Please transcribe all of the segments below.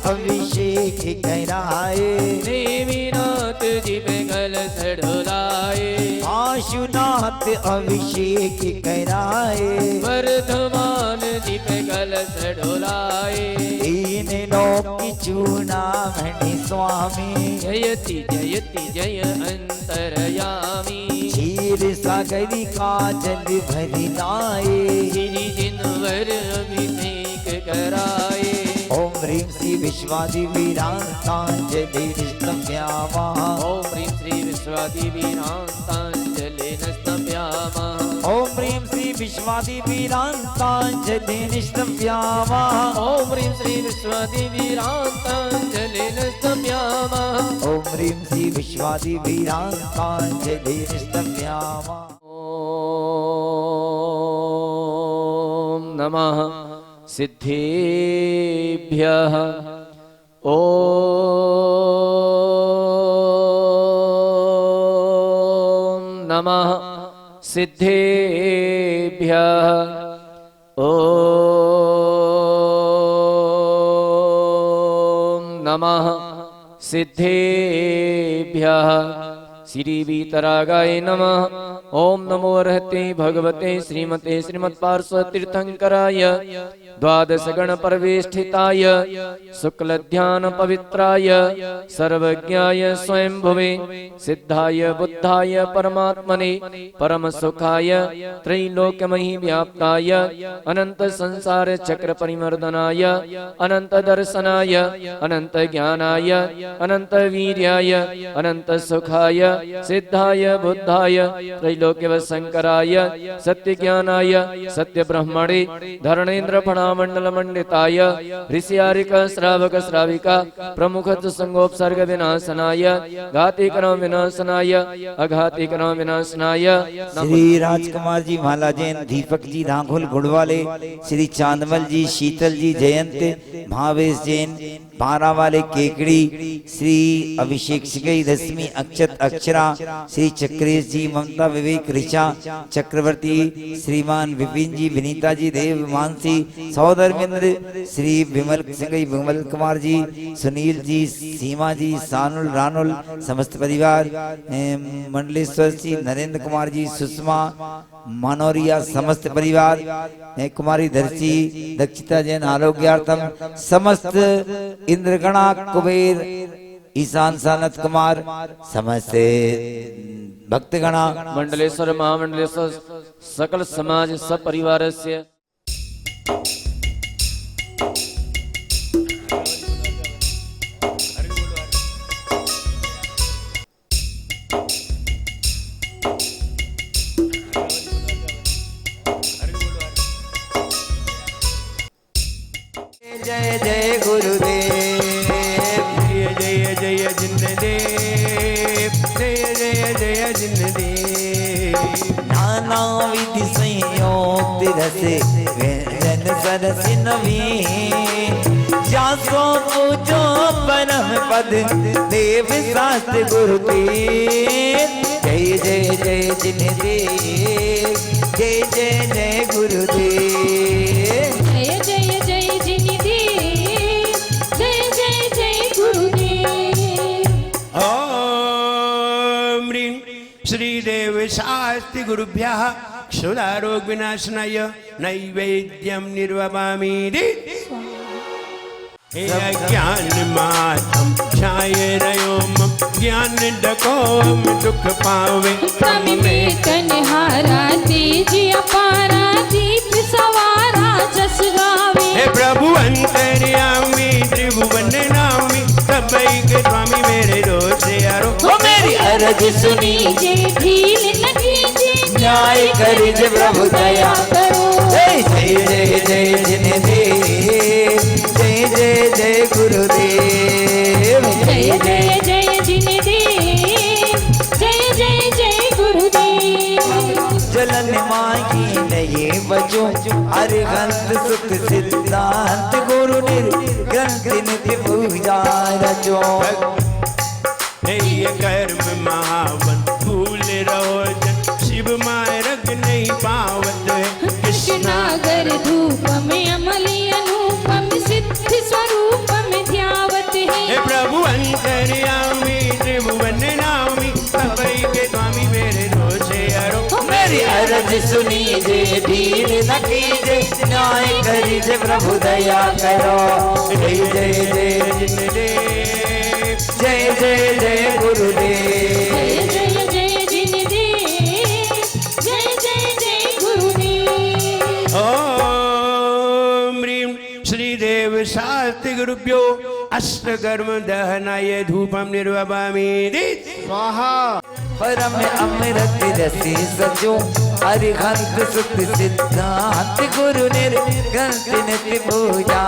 अभिषेक कराए, नेमिनाथ जी पे कलश ढोलाए, आशुनाथ अभिषेक कराए, वर्धमान जी पे कलश ढोलाए, तीन लोक की चूड़ामणि स्वामी, जयति जयति जय अंतरयामी, क्षीर सागरी का जल भरी लाए, गिरि जिनवर अभिषेक कराए, ओम ह्रीं श्री विश्वादिवीरांतांजलि नम्यामा, ओम ह्रीं श्री विश्वादिवीरांतांजलि नम्यामा, ओम ह्रीं श्री विश्वादिवीरांतांजलि नम्यामा, ओम ह्रीं श्री विश्वादिवीरांतांजलि नम्यामा, ओम ह्रीं श्री विश्वादिवीरांतांजलि नम्यामा। ओम नमः सिद्धेभ्यः, ओम नमः सिद्धेभ्यः, ओम नमः सिद्धेभ्यः। श्री वीतरागाय नमः। ओम नमो अर्हते भगवते श्रीमते श्रीमत्पार्श्व तीर्थंकराय द्वादश गण परवेष्ठिताय शुक्ल ध्यान पवित्राय सर्वज्ञाय स्वयंभुवे सिद्धाय बुद्धाय परमात्मने परम सुखाय त्रैलोक्यमहि व्याप्ताय अनंत संसार चक्र परिमर्दनाय अनंत दर्शनाय अनंत ज्ञानाय अनंत वीर्याय अनंत सुखाय सिद्धाय बुद्धाय त्रैलोक्यवशंकराय सत्य ज्ञानाय सत्य ब्रह्मणे धरणेन्द्र फणामंडल मंडिताय ऋषियारिक श्रावक श्राविका प्रमुख संगोपसर्ग विनाशनाय घातिकर्म विनाशनाय अघातिकर्म विनाशनाय। श्री राजकुमार जी माला जैन, दीपक जी राघुल गुड़वाले, श्री चांदमल जी, शीतल जी जयंत, भावेश जैन बारा वाले केकड़ी, श्री अभिषेक सिगई रश्मि अक्षत अक्षरा, श्री चक्रेश जी, ममता विवेक ऋचा चक्रवर्ती, श्रीमान विपिन जी, विनीता जी देव मानसी, सौधर्मेंद्र, श्री विमल सिंगई विमल कुमार जी, सुनील जी, सीमा जी, सानुल रानुल समस्त परिवार, मंडलेश्वर जी, नरेंद्र कुमार जी, सुषमा मनोरिया समस्त परिवार, कुमारी धरसी दक्षिता जैन आरोग्यार्थम समस्त इंद्रगणा कुबेर ईशान सानत कुमार समस्त भक्तगणा मंडलेश्वर महामंडलेश्वर सकल समाज सपरिवारस्य जय जय गुरुदेव, जय जय जय जिनदेव, जय जय जय जिनदेव। नाना विधि संयोग रस व्यंजन सरस नवीन, जासो पूजो परम पद देव शास्त्र गुरुदेव। जय जय जय जिनदेव, जय जय जय गुरुदेव, जय जय जय जिनदेव, जय जय जय गुरुदेव। ओम ह्रीं श्रीदेव शास्ति गुरुभ्यः क्षुधारोग विनाशनाय नैवेद्यं निर्ववामि। हे अज्ञानमात्रं छायरयो मम ज्ञान डकोम दुख पावे। तम में कन्हारा तेजी अपारा दीप सवारा जस गावे। हे प्रभु अंतर्यामी त्रिभुवन नामी सबई के स्वामी मेरे रोज यारो। ओ मेरी अरज सुनी जे ढील न कीजे न्याय करिज प्रभु दया करो। जय जय जय जय जिनदेव, जय जय जय गुरुदेव, जय जय जय जिनदेव, जय जय जय गुरुदेव। जलन मांगी नये बजो अरिहंत सुख सिद्धांत गुरु निर्ग्रंथ नित्य पूजा रचो। हे ये कर्म महावन भूल रहो जन शिव मार्ग नहीं पावत। कृष्णागर धूप में अमली अनुपम सिद्ध स्वरूप में ध्यान अरज सुनीजे भीड़ न कीजे न्याय करीजे प्रभु दया करो जय जय जय जय जय जय गुरुदेव जय जय जिनदेव जय जय जय गुरुदेव। ओम ह्रीं श्रीदेव शास्त्री गुरुभ्यो अष्टकर्म दहनाय धूपम निर्वपामि स्वाहा। परम अमृत रसी सजो अरिहंत सुख सिद्धांत गुरु निर्गंत नित्य पूजा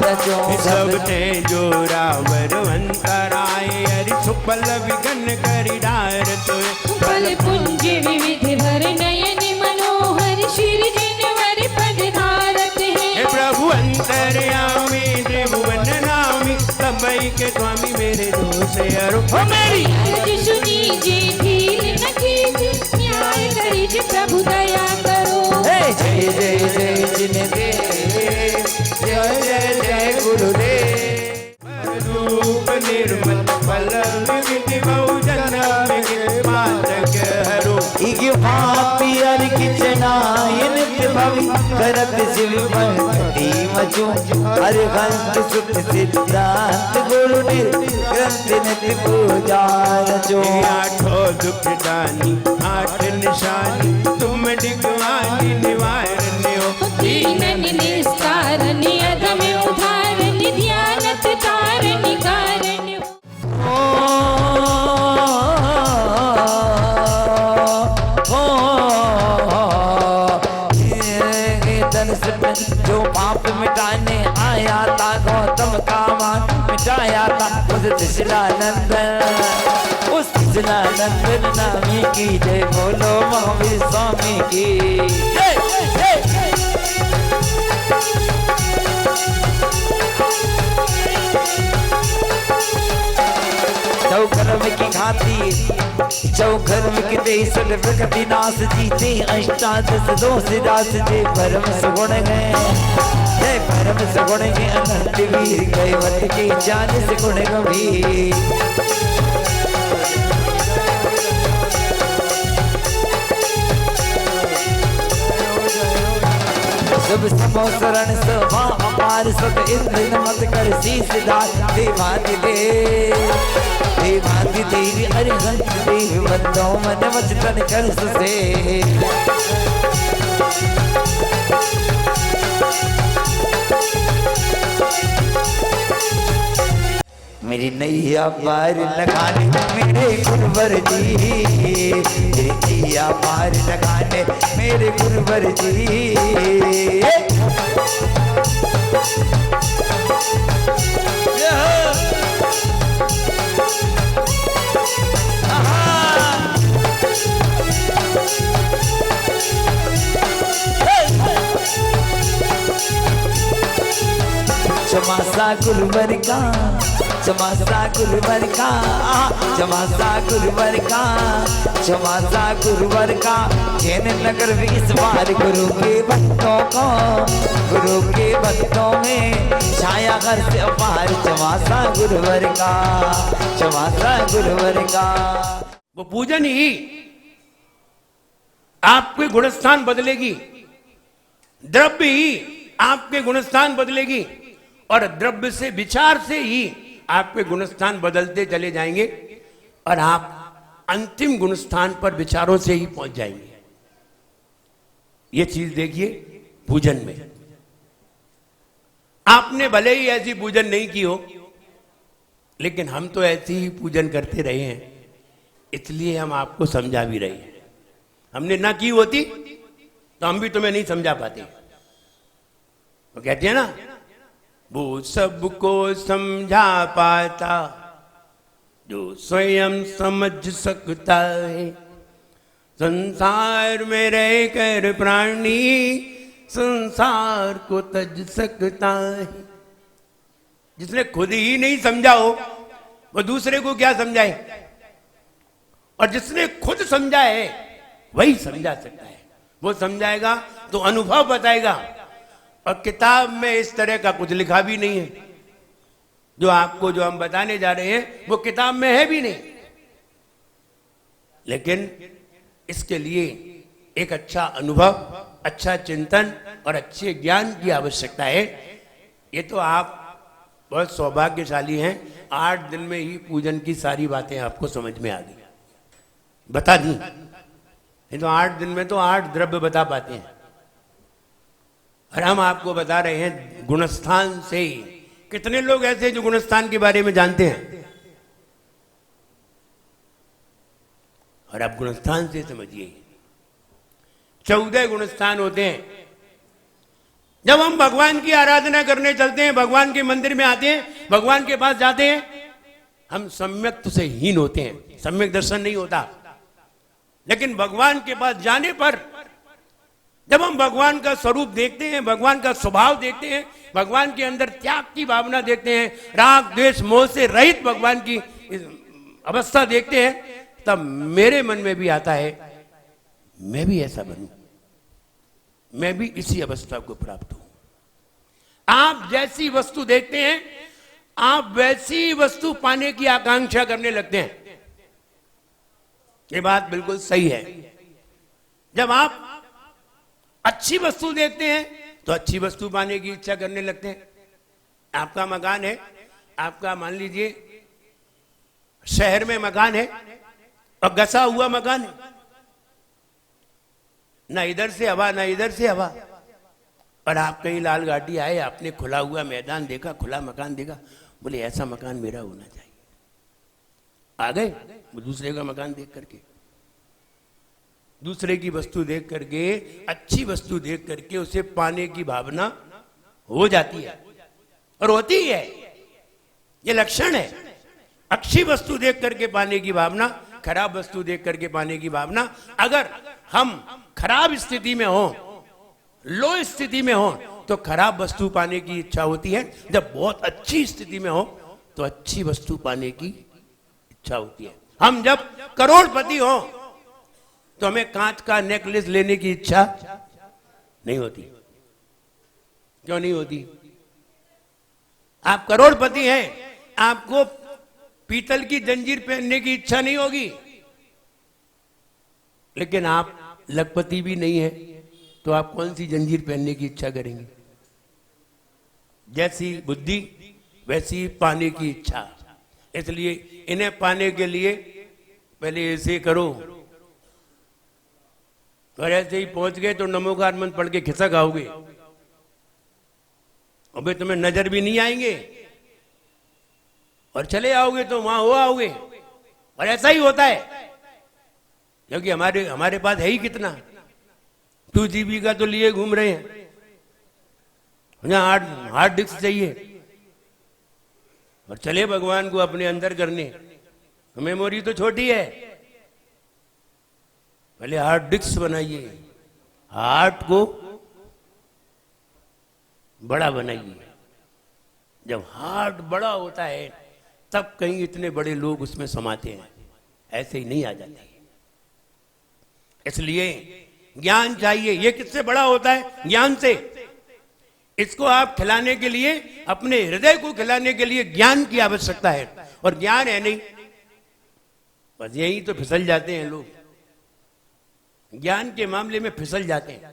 रचो सब ते जोरावर वंतराय हरि सुपल विघन करि डार तो फल पुंज विविध भर नयन मनोहर शिर जिनवर पद धारत है। प्रभु अंतर्यामी त्रिभुवन नामी सबई के स्वामी मेरे दोष हरो मेरी अरज सुनीजे भीड़ न कीजे न्याय करीजे प्रभु दया करो। जय जय जय जिनदेव जय जय जय गुरुदेव रूप निर्मल फल विधि बहुजन मातक हरो इग पापी अर किचनायन भवि करत शिव भक्ति मचो अरिहंत सुख सिद्धांत गुरु निर्गंत नित्य पूजा रचो आठो दुख दानी आठ निशानी तुम दिगवानी निवारण्य हो दीनन निस्तारण अधम उधारण ध्यानत तारण कारण। जो पाप मिटाने आया था गौतम का मान मिटाया था उस शिलानंदन उस शिलानंदन नामी की जय बोलो महावीर स्वामी की जय जय। चौकर्म की घाती चौकर्म की देश प्रकृति नाश जीते अष्टादश दोष दास जे परम सुगुण गए जय परम सुगुण के अनंत वीर गए वत की 40 गुण गंभीर। शुभ समो शरण सभा अपार सत इंद्र मत कर शीस दास देवादि देवादि देवी अरिहंत देवी बंदो मन वचन कर सुसे मेरी नैया पार लगाने मेरे गुरुवर जी मेरी नैया पार लगाने मेरे गुरुवर जी। चमासा गुरुवर का चमासा गुरुवर का चमासा गुरुवर का चमासा गुरुवर का जैन नगर में इस बार गुरु के भक्तों को गुरु के भक्तों में छाया घर से अपार चमासा गुरुवर का चमासा गुरुवर का। वो पूजन ही आपके गुणस्थान बदलेगी, द्रव्य ही आपके गुणस्थान बदलेगी और द्रव्य से विचार से ही आपके गुणस्थान बदलते चले जाएंगे और आप अंतिम गुणस्थान पर विचारों से ही पहुंच जाएंगे। ये चीज देखिए पूजन में। आपने भले ही ऐसी पूजन नहीं की हो, लेकिन हम तो ऐसी ही पूजन करते रहे हैं, इसलिए हम आपको समझा भी रहे हैं। हमने ना की होती तो हम भी तुम्हें नहीं समझा पाते। तो कहते हैं ना, वो सबको समझा पाता जो स्वयं समझ सकता है। संसार में रहकर प्राणी संसार को तज सकता है। जिसने खुद ही नहीं समझा हो वो दूसरे को क्या समझाए, और जिसने खुद समझा है वही समझा सकता है। वो समझाएगा तो अनुभव बताएगा, और किताब में इस तरह का कुछ लिखा भी नहीं है। जो आपको जो हम बताने जा रहे हैं वो किताब में है भी नहीं। लेकिन इसके लिए एक अच्छा अनुभव, अच्छा चिंतन और अच्छे ज्ञान की आवश्यकता है। ये तो आप बहुत सौभाग्यशाली हैं, 8 दिन में ही पूजन की सारी बातें आपको समझ में आ गई, बता दी। ये तो 8 दिन में तो 8 द्रव्य बता पाते हैं, और हम आपको बता रहे हैं गुणस्थान से ही। कितने लोग ऐसे जो गुणस्थान के बारे में जानते हैं? और आप गुणस्थान से समझिए, 14 गुणस्थान होते हैं। जब हम भगवान की आराधना करने चलते हैं, भगवान के मंदिर में आते हैं, भगवान के पास जाते हैं, हम सम्यक से हीन होते हैं, सम्यक दर्शन नहीं होता। लेकिन भगवान के पास जाने पर जब हम भगवान का स्वरूप देखते हैं, भगवान का स्वभाव देखते हैं, भगवान के अंदर त्याग की भावना देखते हैं, राग द्वेष मोह से रहित भगवान की अवस्था देखते हैं, तब मेरे मन में भी आता है मैं भी ऐसा बनूं, मैं भी इसी अवस्था को प्राप्त हूं। आप जैसी वस्तु देखते हैं, आप वैसी वस्तु पाने की आकांक्षा करने लगते हैं। ये बात बिल्कुल सही है। जब आप अच्छी वस्तु देखते हैं तो अच्छी वस्तु पाने की इच्छा करने लगते हैं। आपका मकान है, आपका मान लीजिए शहर में मकान है और घसा हुआ मकान है, ना इधर से हवा ना इधर से हवा, और आप कहीं लाल घाटी आए, आपने खुला हुआ मैदान देखा, खुला मकान देखा, बोले ऐसा मकान मेरा होना चाहिए। आ गए दूसरे का मकान देख करके, दूसरे की वस्तु देख करके, अच्छी वस्तु देख करके उसे पाने की भावना हो जाती है, और होती है। ये लक्षण है। अच्छी वस्तु देख करके पाने की भावना, खराब वस्तु देख करके पाने की भावना। अगर हम खराब स्थिति में हो, लो स्थिति में हो, तो खराब वस्तु पाने की इच्छा होती है। जब बहुत अच्छी स्थिति में हो तो अच्छी वस्तु पाने की इच्छा होती है। हम जब करोड़पति हो तो हमें कांच का नेकलेस लेने की इच्छा नहीं होती। क्यों नहीं होती? आप करोड़पति हैं, आपको पीतल की जंजीर पहनने की इच्छा नहीं होगी। लेकिन आप लखपति भी नहीं है तो आप कौन सी जंजीर पहनने की इच्छा करेंगे? जैसी बुद्धि वैसी पाने की इच्छा। इसलिए इन्हें पाने के लिए पहले ऐसे करो, और ऐसे ही पहुंच गए तो नमोकार मंत्र पढ़ के खिसक आओगे, और भाई तुम्हें नजर भी नहीं आएंगे, और चले आओगे तो वहां हो आओगे। और ऐसा ही होता है, क्योंकि हमारे पास है ही कितना, 2 GB का तो लिए घूम रहे हैं, यहाँ हार्ड डिस्क चाहिए, और चले भगवान को अपने अंदर करने, तो मेमोरी तो छोटी है। पहले हार्ड डिस्क बनाइए, हार्ट को बड़ा बनाइए। जब हार्ट बड़ा होता है तब कहीं इतने बड़े लोग उसमें समाते हैं, ऐसे ही नहीं आ जाते। इसलिए ज्ञान चाहिए। ये किससे बड़ा होता है? ज्ञान से। इसको आप खिलाने के लिए, अपने हृदय को खिलाने के लिए ज्ञान की आवश्यकता है, और ज्ञान है नहीं, बस यही तो फिसल जाते हैं लोग। ज्ञान के मामले में फिसल जाते हैं,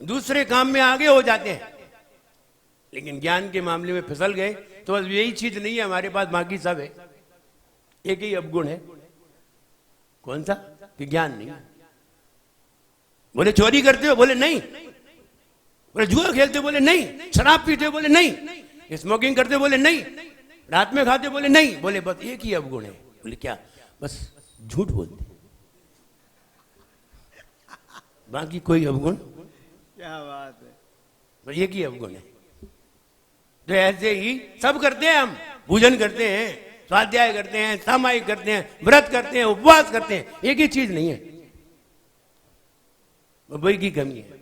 दूसरे काम में आगे हो जाते हैं, लेकिन ज्ञान के मामले में फिसल गए तो बस यही चीज नहीं है हमारे पास, बाकी सब है। एक ही अवगुण है, कौन सा? कि ज्ञान नहीं। बोले चोरी करते हो? बोले नहीं। बोले जुआ खेलते हो? बोले नहीं। शराब पीते हो? बोले नहीं। स्मोकिंग करते हो? बोले नहीं। रात में खाते हो? बोले नहीं। बोले बस एक ही अवगुण है। बोले क्या? बस झूठ बोलते, बाकी कोई अवगुण? क्या बात है। बस एक ही अवगुण है। तो ऐसे ही सब करते हैं, हम पूजन करते हैं, स्वाध्याय करते हैं, सामायिक करते हैं, व्रत करते हैं, उपवास करते हैं, एक ही चीज नहीं है, वही की कमी है।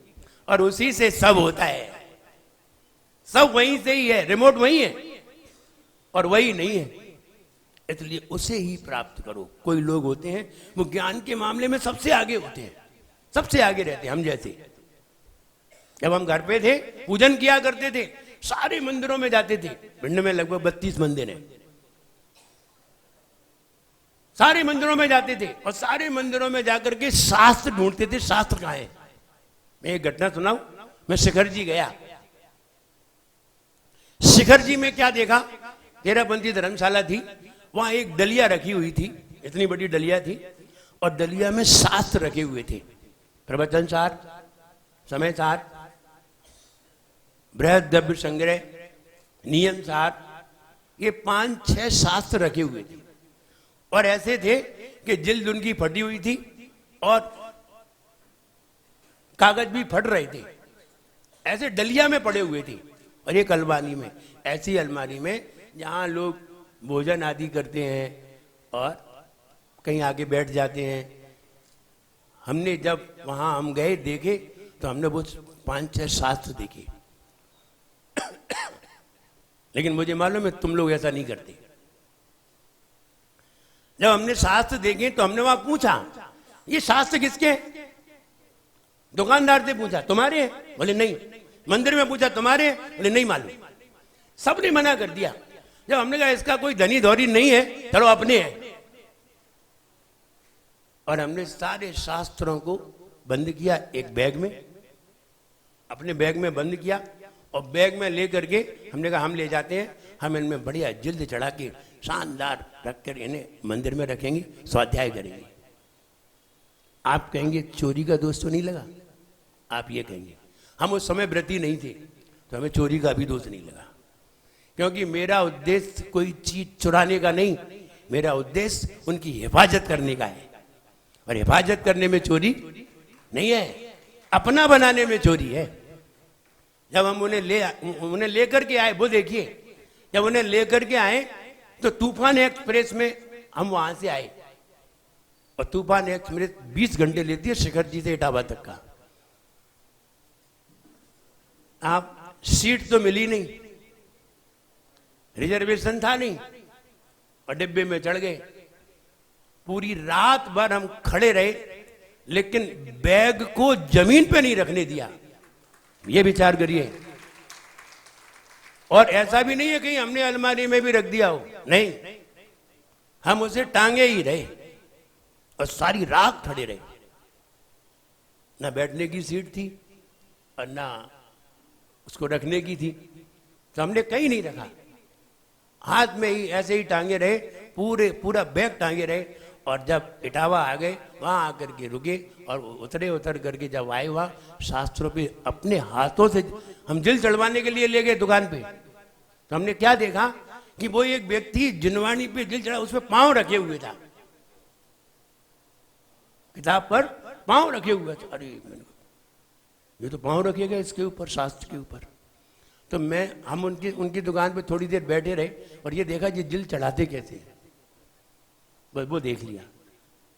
और उसी से सब होता है, सब वहीं से ही है, रिमोट वही है और वही नहीं है। इसलिए उसे ही प्राप्त करो। कोई लोग होते हैं वो ज्ञान के मामले में सबसे आगे होते हैं, सबसे आगे रहते हैं। हम जैसे जब हम घर पे थे, पूजन किया करते थे, सारे मंदिरों में जाते थे। भिंड में लगभग 32 मंदिर हैं, सारे मंदिरों में जाते थे और सारे मंदिरों में जाकर के शास्त्र ढूंढते थे, शास्त्र कहाँ है। मैं एक घटना सुनाऊं, मैं शिखर जी गया। शिखर जी में क्या देखा, तेरापंथी धर्मशाला थी, वहां एक डलिया रखी हुई थी, इतनी बड़ी डलिया थी और डलिया में शास्त्र रखे हुए थे, प्रवचन सार, समय सार, बृहद द्रव्य संग्रह, नियम सार, ये 5-6 शास्त्र रखे हुए थे और ऐसे थे कि जिल्द उनकी फटी हुई थी और कागज भी फट रहे थे, ऐसे डलिया में पड़े हुए थे। और एक अलमारी में, ऐसी अलमारी में जहां लोग भोजन आदि करते हैं और कहीं आके बैठ जाते हैं। हमने जब वहां हम गए देखे तो हमने वो 5-6 शास्त्र देखे लेकिन मुझे मालूम है तुम लोग ऐसा नहीं करते। जब हमने शास्त्र देखे तो हमने वहां पूछा, ये शास्त्र किसके हैं? दुकानदार से पूछा, तुम्हारे हैं? बोले नहीं। मंदिर में पूछा, तुम्हारे हैं? बोले नहीं मालूम। सबने मना कर दिया। जब हमने कहा इसका कोई धनी धौरी नहीं है, चलो अपने हैं, और हमने सारे शास्त्रों को बंद किया एक बैग में, अपने बैग में बंद किया और बैग में लेकर के हमने कहा हम ले जाते हैं, हम इनमें बढ़िया जिल्द चढ़ा के शानदार रखकर इन्हें मंदिर में रखेंगे, स्वाध्याय करेंगे। आप कहेंगे चोरी का दोष तो नहीं लगा? आप ये कहेंगे। हम उस समय व्रती नहीं थे तो हमें चोरी का भी दोष नहीं लगा, क्योंकि मेरा उद्देश्य कोई चीज चुराने का नहीं, मेरा उद्देश्य उनकी हिफाजत करने का है। और हिफाजत करने में चोरी नहीं है, अपना बनाने में चोरी है। जब हम उन्हें लेकर के आए, वो देखिए, जब उन्हें लेकर के आए तो तूफान एक्सप्रेस में हम वहां से आए और तूफान एक्सप्रेस 20 घंटे लेती है शिखर जी से इटावा तक का। आप सीट तो मिली नहीं, रिजर्वेशन था नहीं और डिब्बे में चढ़ गए। पूरी रात भर हम खड़े रहे लेकिन बैग को जमीन पे नहीं रखने दिया। ये विचार करिए। और ऐसा भी नहीं है कि हमने अलमारी में भी रख दिया हो, नहीं, हम उसे टांगे ही रहे और सारी रात खड़े रहे। ना बैठने की सीट थी और ना उसको रखने की थी, तो हमने कहीं नहीं रखा, हाथ में ही ऐसे ही टांगे रहे, पूरा बैग टांगे रहे। और जब इटावा आ गए वहां आकर के रुके और उतर करके जब आए वहां शास्त्रों पे अपने हाथों से हम जिल चढ़वाने के लिए ले गए दुकान पे, तो हमने क्या देखा कि वो एक व्यक्ति जिनवानी पे जिल चढ़ा, उसमें पांव रखे हुए था, किताब पर पांव रखे हुए थे। अरे ये तो पांव रखे गए इसके ऊपर, शास्त्र के ऊपर। तो हम उनकी दुकान पे थोड़ी देर बैठे रहे और ये देखा ये जिल चढ़ाते कैसे, बस वो देख लिया।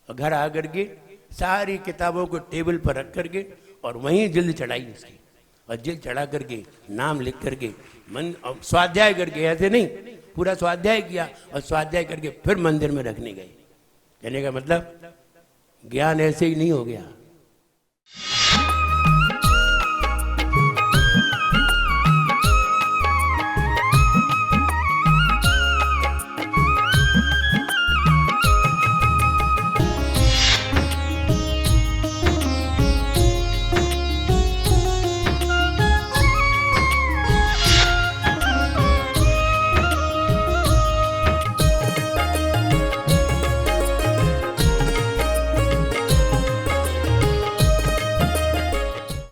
और घर आकर के सारी किताबों को टेबल पर रख करके और वहीं जिल्द चढ़ाई उसकी, और जिल्द चढ़ा करके नाम लिख करके मन स्वाध्याय करके, ऐसे नहीं, पूरा स्वाध्याय किया और स्वाध्याय करके फिर मंदिर में रखने गए। कहने का मतलब ज्ञान ऐसे ही नहीं हो गया,